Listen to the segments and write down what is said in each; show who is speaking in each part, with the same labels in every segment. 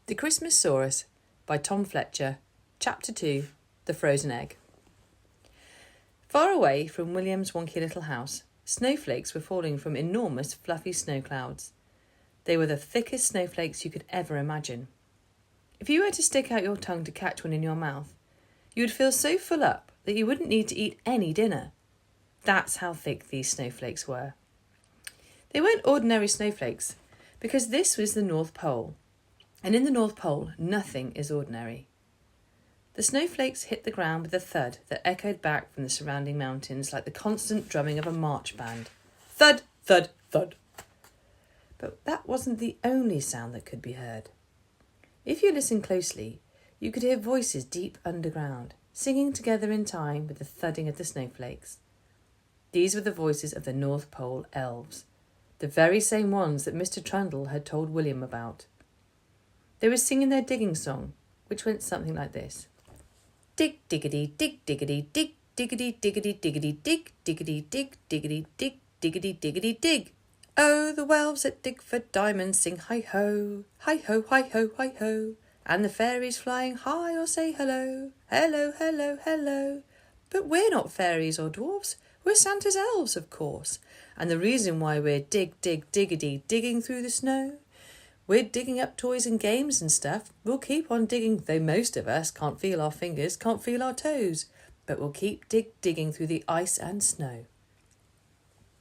Speaker 1: The Christmasaurus by Tom Fletcher, Chapter 2, The Frozen Egg. Far away from William's wonky little house, snowflakes were falling from enormous fluffy snow clouds. They were the thickest snowflakes you could ever imagine. If you were to stick out your tongue to catch one in your mouth, you would feel so full up that you wouldn't need to eat any dinner. That's how thick these snowflakes were. They weren't ordinary snowflakes, because this was the North Pole. And in the North Pole, nothing is ordinary. The snowflakes hit the ground with a thud that echoed back from the surrounding mountains like the constant drumming of a march band. Thud, thud, thud. But that wasn't the only sound that could be heard. If you listened closely, you could hear voices deep underground, singing together in time with the thudding of the snowflakes. These were the voices of the North Pole Elves, the very same ones that Mr. Trundle had told William about. They were singing their digging song, which went something like this. Dig diggity dig diggity dig diggity diggity diggity dig diggity dig diggity dig diggity diggity dig. Oh, the elves that dig for diamonds sing hi ho, hi ho, hi ho, hi ho. And the fairies flying high all say hello, hello, hello, hello. But we're not fairies or dwarfs, we're Santa's elves, of course. And the reason why we're diggity digging through the snow, we're digging up toys and games and stuff. We'll keep on digging, though most of us can't feel our fingers, can't feel our toes. But we'll keep digging through the ice and snow.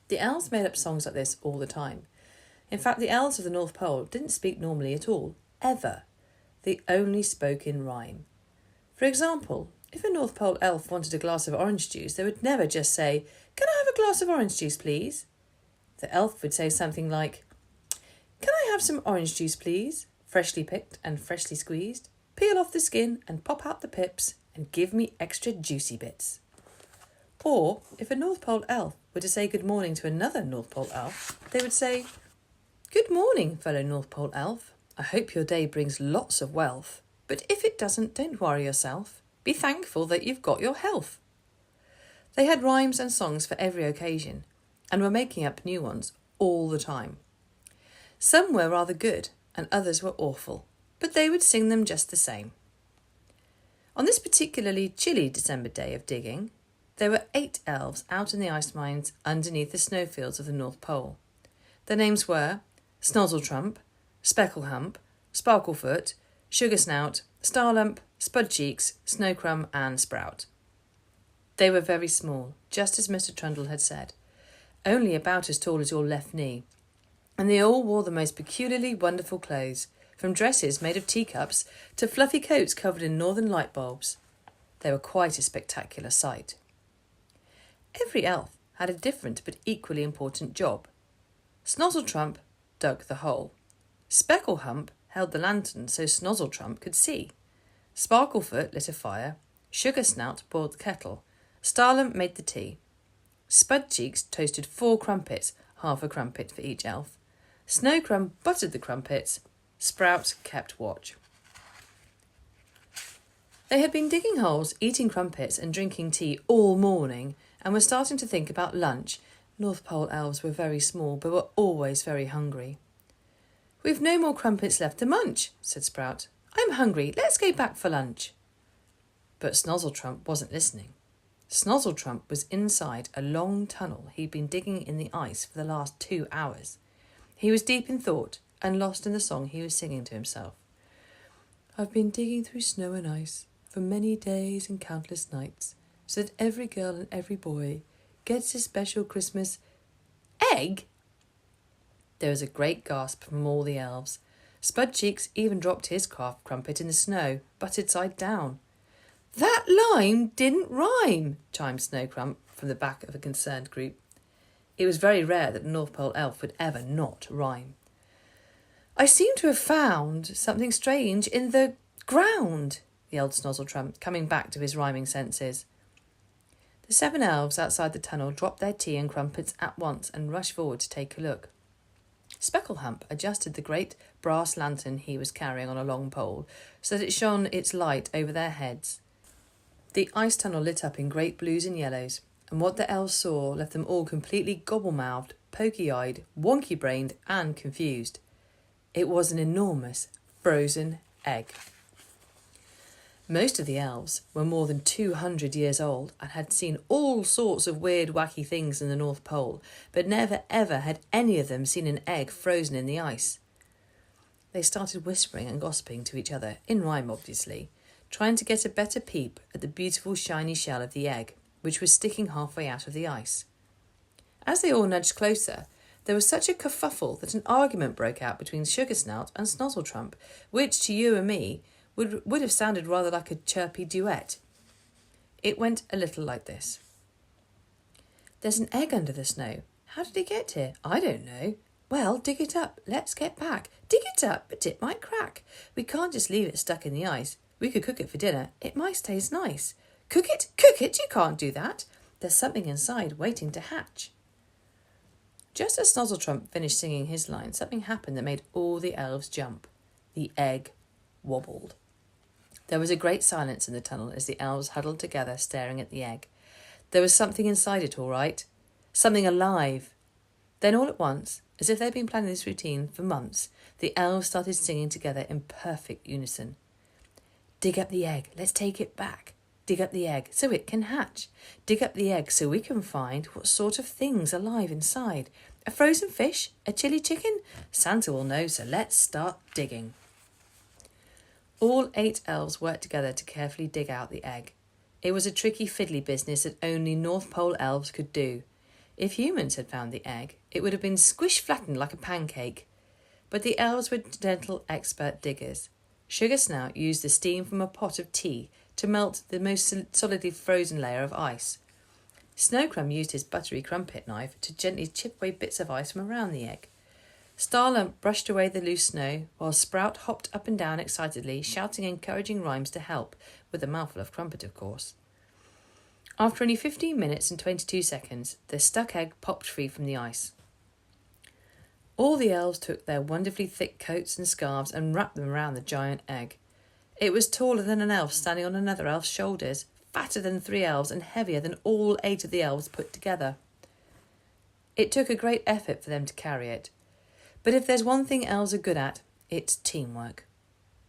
Speaker 1: The elves made up songs like this all the time. In fact, the elves of the North Pole didn't speak normally at all, ever. They only spoke in rhyme. For example, if a North Pole elf wanted a glass of orange juice, they would never just say, "Can I have a glass of orange juice, please?" The elf would say something like, "Can I have some orange juice, please? Freshly picked and freshly squeezed. Peel off the skin and pop out the pips and give me extra juicy bits." Or, if a North Pole elf were to say good morning to another North Pole elf, they would say, "Good morning, fellow North Pole elf. I hope your day brings lots of wealth. But if it doesn't, don't worry yourself. Be thankful that you've got your health." They had rhymes and songs for every occasion, and were making up new ones all the time. Some were rather good, and others were awful, but they would sing them just the same. On this particularly chilly December day of digging, there were 8 elves out in the ice mines underneath the snowfields of the North Pole. Their names were Snozzletrump, Specklehump, Sparklefoot, Sugarsnout, Starlump, Spudcheeks, Snowcrumb and Sprout. They were very small, just as Mr. Trundle had said, only about as tall as your left knee, and they all wore the most peculiarly wonderful clothes, from dresses made of teacups to fluffy coats covered in northern light bulbs. They were quite a spectacular sight. Every elf had a different but equally important job. Snozzletrump dug the hole. Specklehump held the lantern so Snozzletrump could see. Sparklefoot lit a fire. Sugarsnout boiled the kettle. Starlump made the tea. Spudcheeks toasted 4 crumpets, half a crumpet for each elf. Snowcrumb buttered the crumpets. Sprout kept watch. They had been digging holes, eating crumpets and drinking tea all morning, and were starting to think about lunch. North Pole elves were very small, but were always very hungry. "We've no more crumpets left to munch," said Sprout. "I'm hungry. Let's go back for lunch." But Snozzletrump wasn't listening. Snozzletrump was inside a long tunnel he'd been digging in the ice for the last 2 hours. He was deep in thought and lost in the song he was singing to himself. "I've been digging through snow and ice for many days and countless nights, so that every girl and every boy gets a special Christmas egg." There was a great gasp from all the elves. Spudcheeks even dropped his crumpet in the snow, buttered side down. "That line didn't rhyme," chimed Snowcrumb from the back of a concerned group. It was very rare that a North Pole elf would ever not rhyme. "I seem to have found something strange in the ground," yelled Snozzletrump, coming back to his rhyming senses. The 7 elves outside the tunnel dropped their tea and crumpets at once and rushed forward to take a look. Specklehump adjusted the great brass lantern he was carrying on a long pole so that it shone its light over their heads. The ice tunnel lit up in great blues and yellows, and what the elves saw left them all completely gobble-mouthed, poky-eyed, wonky-brained and confused. It was an enormous frozen egg. Most of the elves were more than 200 years old and had seen all sorts of weird, wacky things in the North Pole, but never ever had any of them seen an egg frozen in the ice. They started whispering and gossiping to each other, in rhyme obviously, trying to get a better peep at the beautiful shiny shell of the egg, which was sticking halfway out of the ice. As they all nudged closer, there was such a kerfuffle that an argument broke out between Sugarsnout and Snozzletrump, which, to you and me, would have sounded rather like a chirpy duet. It went a little like this. "There's an egg under the snow. How did it get here? I don't know. Well, dig it up. Let's get back. Dig it up, but it might crack. We can't just leave it stuck in the ice. We could cook it for dinner. It might taste nice. Cook it? Cook it? You can't do that. There's something inside waiting to hatch." Just as Snozzletrump finished singing his line, something happened that made all the elves jump. The egg wobbled. There was a great silence in the tunnel as the elves huddled together staring at the egg. There was something inside it, all right. Something alive. Then all at once, as if they'd been planning this routine for months, the elves started singing together in perfect unison. "Dig up the egg, let's take it back. Dig up the egg so it can hatch. Dig up the egg so we can find what sort of thing's alive inside. A frozen fish? A chili chicken? Santa will know, so let's start digging." All 8 elves worked together to carefully dig out the egg. It was a tricky fiddly business that only North Pole elves could do. If humans had found the egg, it would have been squish-flattened like a pancake. But the elves were gentle, expert diggers. Sugarsnout used the steam from a pot of tea to melt the most solidly frozen layer of ice. Snowcrumb used his buttery crumpet knife to gently chip away bits of ice from around the egg. Starlamp brushed away the loose snow, while Sprout hopped up and down excitedly, shouting encouraging rhymes to help, with a mouthful of crumpet, of course. After only 15 minutes and 22 seconds, the stuck egg popped free from the ice. All the elves took their wonderfully thick coats and scarves and wrapped them around the giant egg. It was taller than an elf standing on another elf's shoulders, fatter than 3 elves, and heavier than all 8 of the elves put together. It took a great effort for them to carry it. But if there's one thing elves are good at, it's teamwork.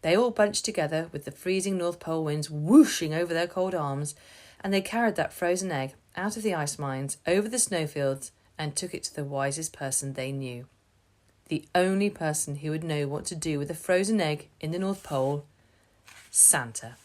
Speaker 1: They all bunched together with the freezing North Pole winds whooshing over their cold arms, and they carried that frozen egg out of the ice mines, over the snowfields, and took it to the wisest person they knew. The only person who would know what to do with a frozen egg in the North Pole, Santa.